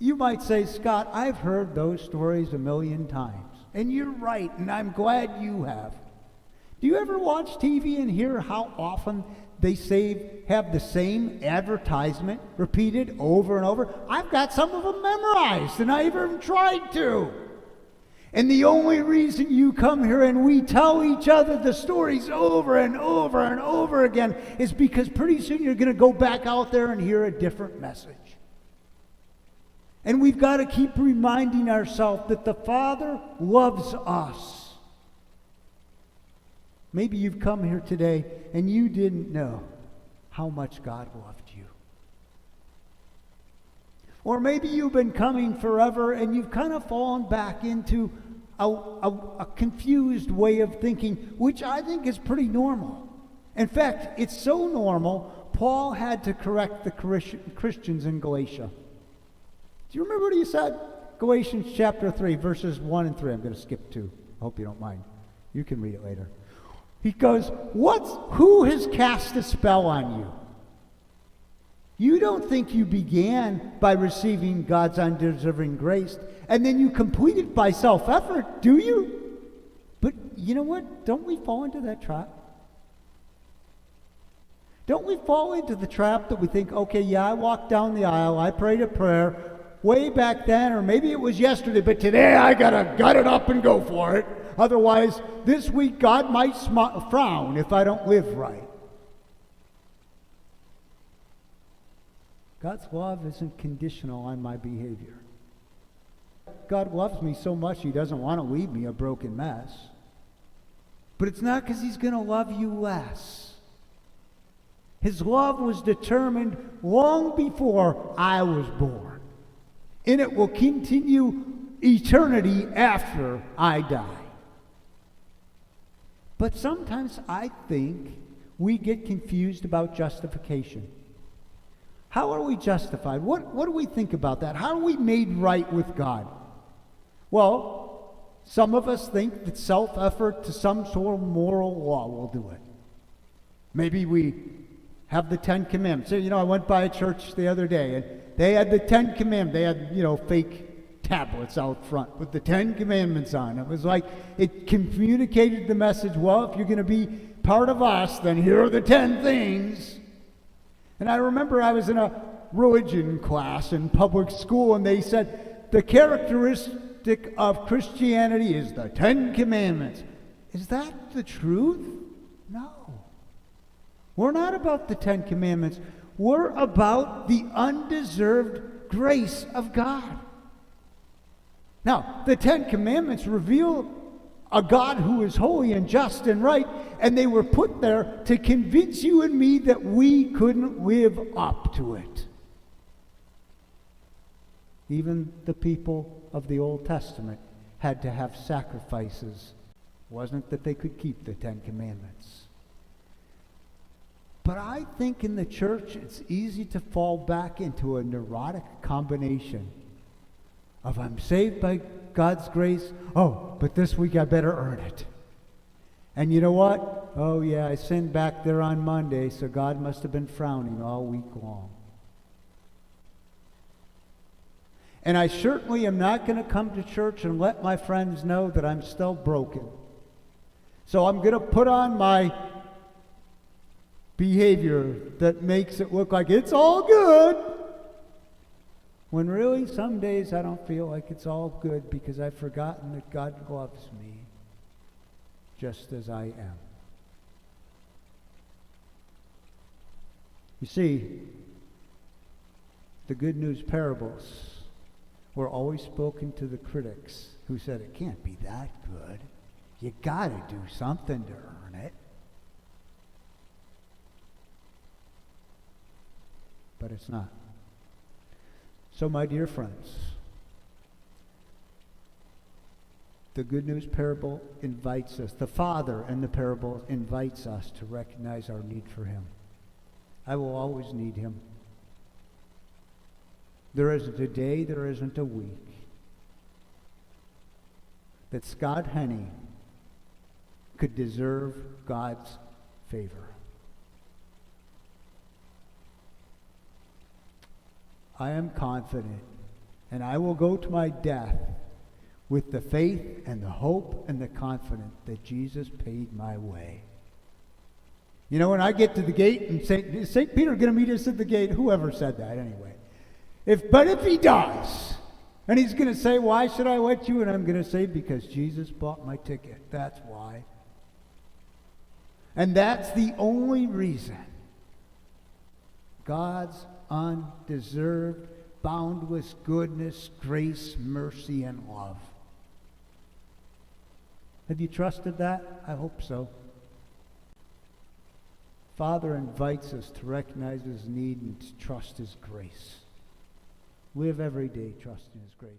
You might say, Scott, I've heard those stories a million times. And you're right, and I'm glad you have. Do you ever watch TV and hear how often they have the same advertisement repeated over and over? I've got some of them memorized, and I even tried to. And the only reason you come here and we tell each other the stories over and over and over again is because pretty soon you're going to go back out there and hear a different message. And we've got to keep reminding ourselves that the Father loves us. Maybe you've come here today and you didn't know how much God loved you. Or maybe you've been coming forever and you've kind of fallen back into a confused way of thinking, which I think is pretty normal. In fact, it's so normal, Paul had to correct the Christians in Galatia. Do you remember what he said? Galatians chapter 3, verses 1 and 3. I'm going to skip 2. I hope you don't mind. You can read it later. He goes, who has cast a spell on you? You don't think you began by receiving God's undeserving grace, and then you complete it by self-effort, do you? But you know what? Don't we fall into that trap? Don't we fall into the trap that we think, okay, yeah, I walked down the aisle, I prayed a prayer way back then, or maybe it was yesterday, but today I gotta gut it up and go for it. Otherwise, this week God might frown if I don't live right. God's love isn't conditional on my behavior. God loves me so much he doesn't want to leave me a broken mess. But it's not because he's going to love you less. His love was determined long before I was born. And it will continue eternity after I die. But sometimes I think we get confused about justification. How are we justified? What do we think about that? How are we made right with God? Well, some of us think that self-effort to some sort of moral law will do it. Maybe we have the Ten Commandments. So, I went by a church the other day, and they had the Ten Commandments. They had, fake tablets out front with the Ten Commandments on. It was like it communicated the message, well, if you're going to be part of us, then here are the 10 things. And I remember I was in a religion class in public school, and they said the characteristic of Christianity is the 10 Commandments. Is that the truth? No. We're not about the 10 Commandments. We're about the undeserved grace of God. Now, the 10 Commandments reveal a God who is holy and just and right, and they were put there to convince you and me that we couldn't live up to it. Even the people of the Old Testament had to have sacrifices. It wasn't that they could keep the 10 Commandments. But I think in the church it's easy to fall back into a neurotic combination of I'm saved by God's grace, but this week I better earn it. And you know what? Oh yeah, I sinned back there on Monday, so God must have been frowning all week long. And I certainly am not going to come to church and let my friends know that I'm still broken. So I'm going to put on my behavior that makes it look like it's all good, when really some days I don't feel like it's all good because I've forgotten that God loves me just as I am. You see, the good news parables were always spoken to the critics who said it can't be that good. You got to do something to earn it. But it's not. So, my dear friends, the good news parable invites us, the Father in the parable invites us to recognize our need for him. I will always need him. There isn't a day, there isn't a week that Scott Henney could deserve God's favor. I am confident And I will go to my death with the faith and the hope and the confidence that Jesus paid my way. You know, when I get to the gate and St. Peter going to meet us at the gate, whoever said that anyway. But if he does, and he's going to say, why should I let you? And I'm going to say, because Jesus bought my ticket. That's why. And that's the only reason. God's undeserved, boundless goodness, grace, mercy, and love. Have you trusted that? I hope so. Father invites us to recognize his need and to trust his grace. Live every day trusting his grace.